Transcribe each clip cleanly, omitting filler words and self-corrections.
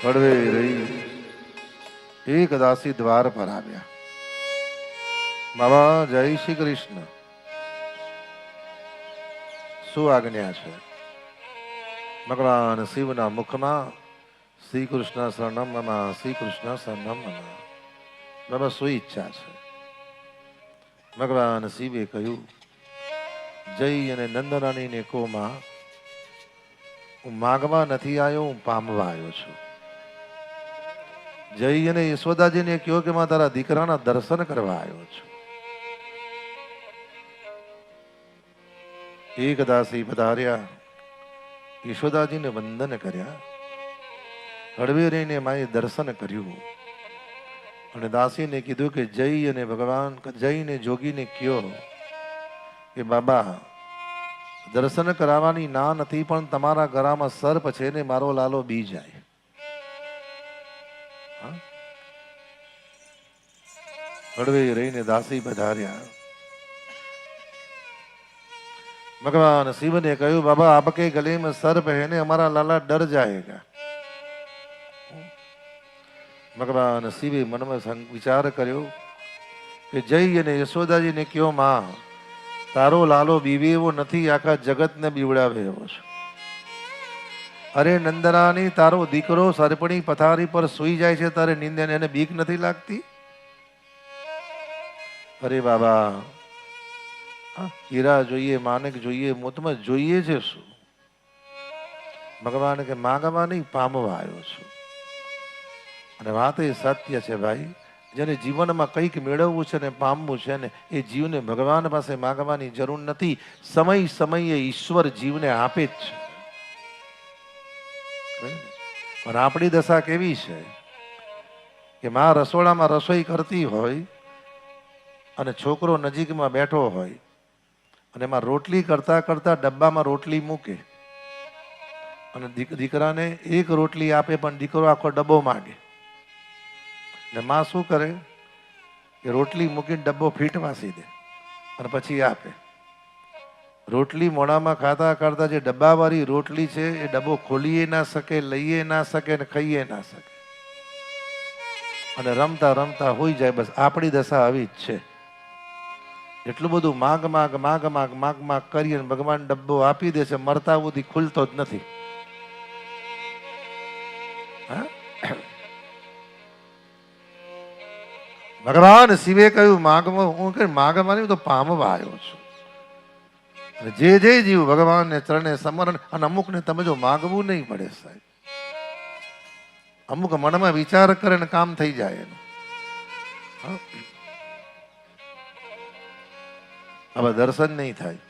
હળવે રહી એક દાસી દ્વાર પર આવ્યા. બાબા જય શ્રી કૃષ્ણ, શું આજ્ઞા છે? ભગવાન શિવના મુખમાં શ્રી કૃષ્ણ શરણમ મમ, શ્રી કૃષ્ણ શરણમ મમ. બાબા શું ઈચ્છા છે? ભગવાન શિવે કહ્યું, જય અને નંદરાણીને કોમાં હું માગવા નથી આવ્યો, હું પામવા આવ્યો છું. જય અને યશોદાજીને કહ્યો કે હું તારા દીકરાના દર્શન કરવા આવ્યો છું. એક દાસી પધાર્યા, યશોદાજીને વંદન કર્યા, હળવે રહીને માએ દર્શન કર્યું અને દાસીને કીધું કે જય અને ભગવાન જઈને જોગીને કહ્યો કે બાબા દર્શન કરાવવાની ના નથી, પણ તમારા ગળામાં સર્પ છે ને મારો લાલો બી જાય. હળવે રહીને દાસી પધાર્યા. भगवान शिव ने कहू, बाबा आपके गले में सर्प है ने हमारा लाला डर जाएगा. भगवान शिवे मन में विचार કર્યો કે જય અને યશોદાજી ને કયો, માં તારો લાલો બીવે એવો નથી, આખા જગત ને બીવડાવે એવો છે. અરે નંદરાની, તારો દીકરો સરપણી પથારી પર સૂઈ જાય છે તારે નીંદ એને બીક નથી લાગતી? અરે બાબા હીરા જોઈએ, માણેક જોઈએ, મોતમાં જોઈએ છે શું? ભગવાન કે માગવા નહીં, પામવા આવ્યો છું. અને વાત એ સત્ય છે ભાઈ, જેને જીવનમાં કંઈક મેળવવું છે ને પામવું છે ને એ જીવને ભગવાન પાસે માગવાની જરૂર નથી. સમય સમયે ઈશ્વર જીવને આપે જ છે. પણ આપણી દશા કેવી છે કે માં રસોડામાં રસોઈ કરતી હોય અને છોકરો નજીકમાં બેઠો હોય અને એમાં રોટલી કરતા કરતા ડબ્બામાં રોટલી મૂકે અને દીકરાને એક રોટલી આપે, પણ દીકરો આખો ડબ્બો માંગે. ને માં શું કરે કે રોટલી મૂકીને ડબ્બો ફીટ વાસી દે અને પછી આપે. રોટલી મોઢામાં ખાતા ખાતા જે ડબ્બાવાળી રોટલી છે એ ડબ્બો ખોલીએ ના શકે, લઈએ ના શકે ને ખાઈએ ના શકે અને રમતા રમતા હોઈ જાય. બસ આપણી દશા આવી જ છે. એટલું બધું માગ માગ માગ માગ માગ માગ કરીએ ભગવાન ડબ્બો આપી દે છે, મરતા સુધી ખુલતો જ નથી. ભગવાન શિવે કહ્યું માગવા, હું કઈ માગવાની તો પામવા આવ્યો છું. જે જે જીવ ભગવાનને ચરણે સમરણ, અને અમુકને તમે જો માગવું નહીં પડે સાહેબ, અમુક મનમાં વિચાર કરે ને કામ થઈ જાય એનું. હવે દર્શન નહીં થાય.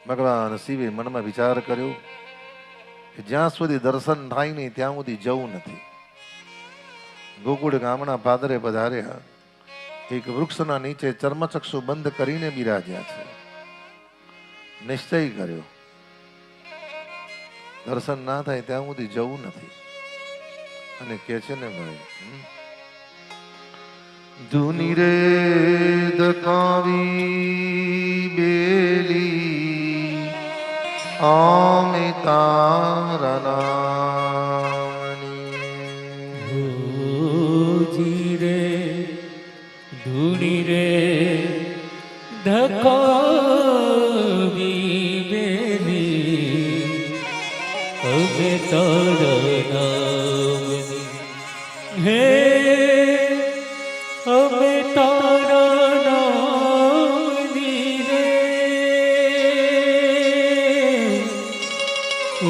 ભગવાન શિવે મનમાં વિચાર કર્યો કે જ્યાં સુધી દર્શન થાય નહીં ત્યાં સુધી જવું નથી. ગોકુળ ગામના પાદરે પધાર્યા. એક વૃક્ષના નીચે ચર્મચક્ષુ બંધ કરીને બિરાજ્યા છે. નિશ્ચય કર્યો દર્શન ના થાય ત્યાં સુધી જવું નથી. અને કે છે ને ભાઈ, ધૂની રે દકાવી બેલી આમે તારા નામની. જી રે ધૂની રે દકાવી બેલી અમે તારા નામની. હે અમે તારા નામની રે.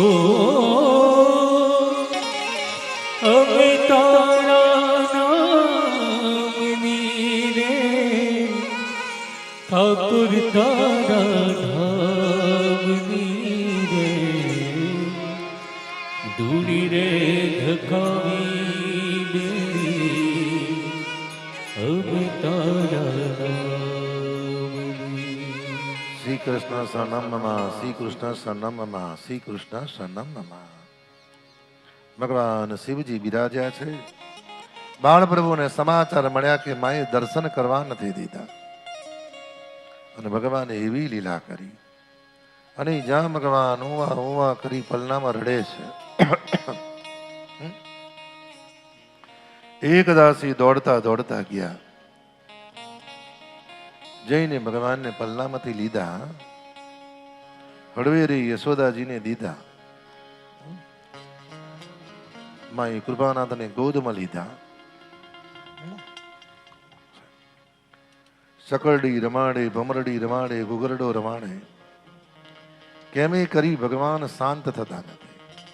ઓ અમે તારા નામની રે. ઠાકુર તારા ધામની રે. ધૂળી રે ધકાવી બેલી હવે તારા નામની. શ્રી કૃષ્ણ શરણમ મમ, શ્રી કૃષ્ણ શરણમ મમ, શ્રી કૃષ્ણ શરણમ મમ. ભગવાન શિવજી બિરાજ્યા છે. બાળ પ્રભુને સમાચાર મળ્યા કે માએ દર્શન કરવા નથી દીધા અને ભગવાને એવી લીલા કરી. અને જ્યાં ભગવાન ઉવા ઉવા કરી પલનામાં રડે છે એક દાસી દોડતા દોડતા ગયા, જઈને ભગવાનને પલ્લામાંથી લીધા, હળવેરી યશોદાજીને દીધા, માં કૃપાનાથને ગોદમાં લીધા, સકરડી રમાડે, ભમરડી રમાડે, ગુગરડો રમાડે, કેમે કરી ભગવાન શાંત થતા નથી.